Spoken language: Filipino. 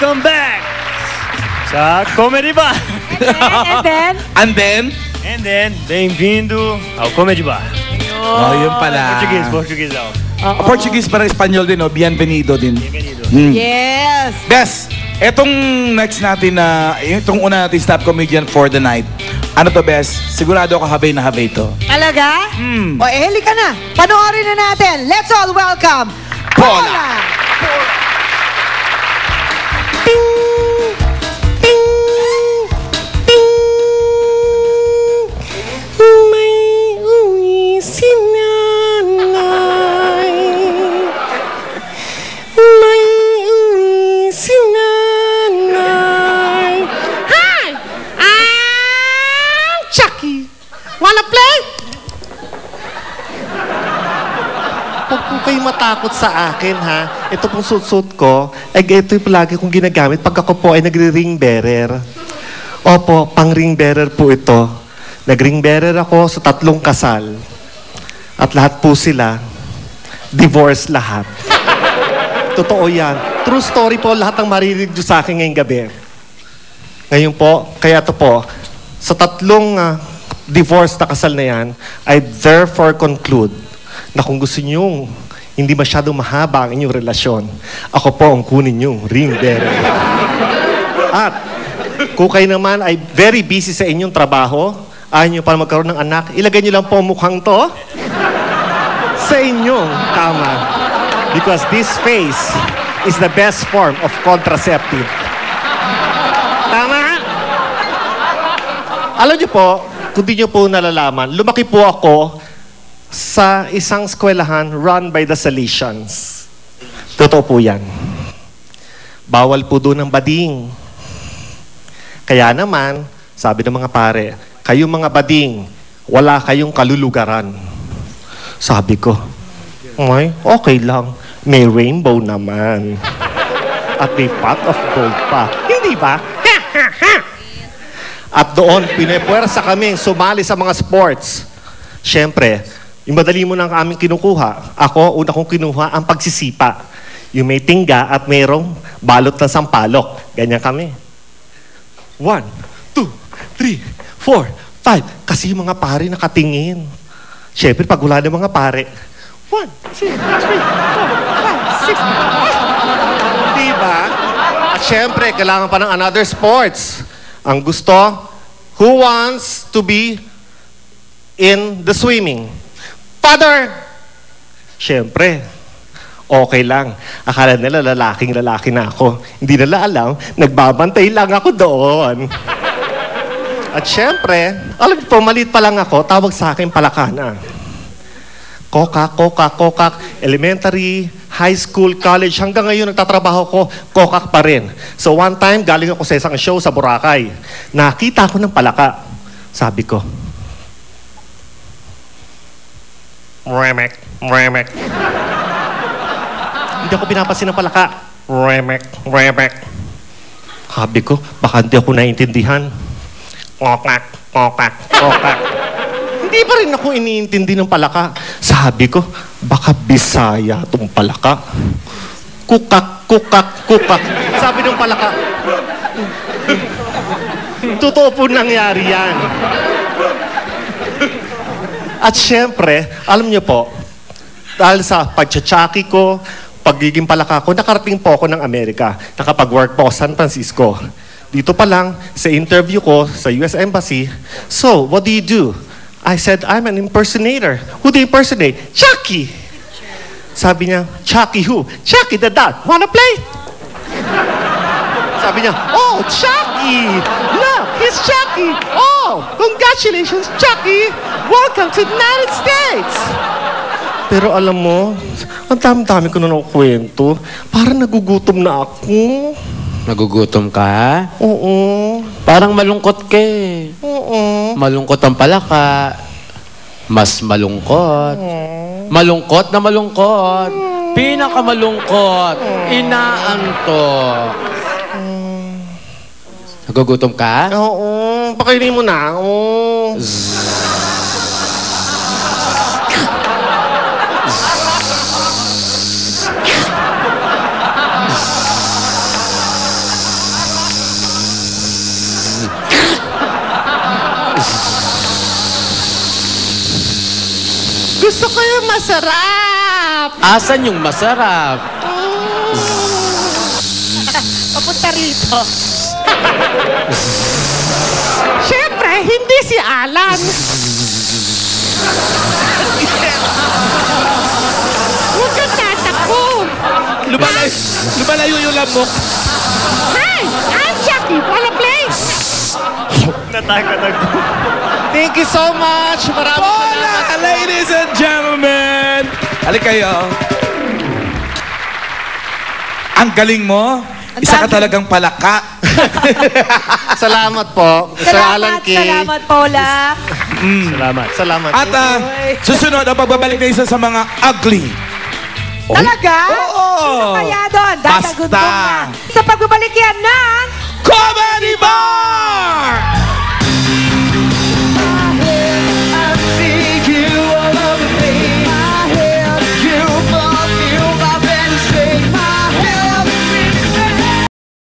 Welcome back sa Comedy Bar. And then, bem-vindo ao Comedy Bar. Oh, yun pala. Português ako. Portuguese para Espanyol din, bienvenido din. Bienvenido. Yes! Bes, etong next natin na, itong una natin stop comedian for the night. Ano to, Bes? Sigurado ako habay na habay to. Talaga? O, heli ka na. Panoorin na natin. Let's all welcome Paula! Ting! Ting! Ting! May uwi si nanay. May uwi si nanay. Hi! I'm Chucky. Wanna play? Huwag po kayo matakot sa akin, ha? Ito pong suit ko, ito yung palagi kong ginagamit pag ako po ay nagre-ring bearer. Opo, pang ring bearer po ito. Nag-ring bearer ako sa 3 kasal. At lahat po sila, divorce lahat. Totoo yan. True story po, lahat ng maririnig nyo sa akin ngayong gabi. Ngayon po, kaya ito po, sa 3 divorce na kasal na yan, I therefore conclude na kung gusto nyong hindi masyadong mahaba ang inyong relasyon, ako po ang kunin nyong ring bearer. At kung kayo naman ay very busy sa inyong trabaho, ayaw nyo para magkaroon ng anak, ilagay nyo lang po ang mukhang to sa inyong kama. Because this face is the best form of contraceptive. Tama? Alam nyo po, kung di nyo po nalalaman, lumaki po ako sa isang eskwelahan run by the Salesians. Totoo po yan. Bawal po doon ang bading. Kaya naman, sabi ng mga pare, kayong mga bading, wala kayong kalulugaran. Sabi ko, ay, okay lang. May rainbow naman. At may pot of gold pa. Hindi ba? At doon, pinepuwersa kami sumali sa mga sports. Siyempre, yung madali mo nang aming kinukuha. Ako, una kong kinuha ang pagsisipa. Yung may tingga at mayroong balot na sampalok. Ganyan kami. 1, 2, 3, 4, 5. Kasi yung mga pare nakatingin. Siyempre, pag wala ng mga pare, 1, 2, 3, 4, 5, 6. Diba? At siyempre, kailangan pa ng another sports. Ang gusto, who wants to be in the swimming? Father! Siyempre, okay lang. Akala nila lalaking-lalaki na ako. Hindi nila alam, nagbabantay lang ako doon. At siyempre, alam po, maliit pa lang ako, tawag sa akin palakana. Kokak, elementary, high school, college, hanggang ngayon nagtatrabaho ko, kokak pa rin. So one time, galing ako sa isang show sa Boracay. Nakita ko ng palaka. Sabi ko, Remek. Hindi ako pinapansin ng palaka. Remek. Sabi ko, baka hindi ako naiintindihan. Kokak. Hindi pa rin ako iniintindi ng palaka. Sabi ko, baka Bisaya itong palaka. Kukak. Sabi ng palaka, totoo po nangyari yan. At syempre, alam niyo po, dahil sa pagtsatsyaki ko, pagiging palaka ko, nakarating po ako ng Amerika. Nakapag-work po ako sa San Francisco. Dito pa lang, sa interview ko sa US Embassy, so, what do you do? I said, I'm an impersonator. Who do you impersonate? Chucky! Sabi niya, Chucky who? Chucky the dad. Wanna play? Sabi niya, oh, Chucky! Look, he's Chucky! Oh, congratulations, Chucky! Welcome to the United States! Pero alam mo, ang dami-dami ko na nakukwento. Parang nagugutom na ako. Nagugutom ka? Oo. Parang malungkot ka eh. Oo. Malungkot ang palaka. Mas malungkot. Malungkot na malungkot. Pinakamalungkot. Inaantok. Nagugutom ka? Oo. Pakainin mo na. Oo. masarap! Asan yung masarap? Papunta rito. Siyempre, hindi si Alan. Huwag kang tatakbo. Lumalayo yung lamok. Hi! I'm Jackie. Wanna play? Natakot ako. Thank you so much. Maraming Paula, salamat. ladies and gentlemen. Halik kayo. Ang galing mo. Isa ka talagang palaka. Salamat po. Sir Alan Kay. Salamat, Paula. Salamat. Salamat. At susunod ang pagbabalik na isa sa mga ugly. Talaga? Oo. Sino kaya doon? Dadagundo Basta. ka. Sa pagbabalik yan ng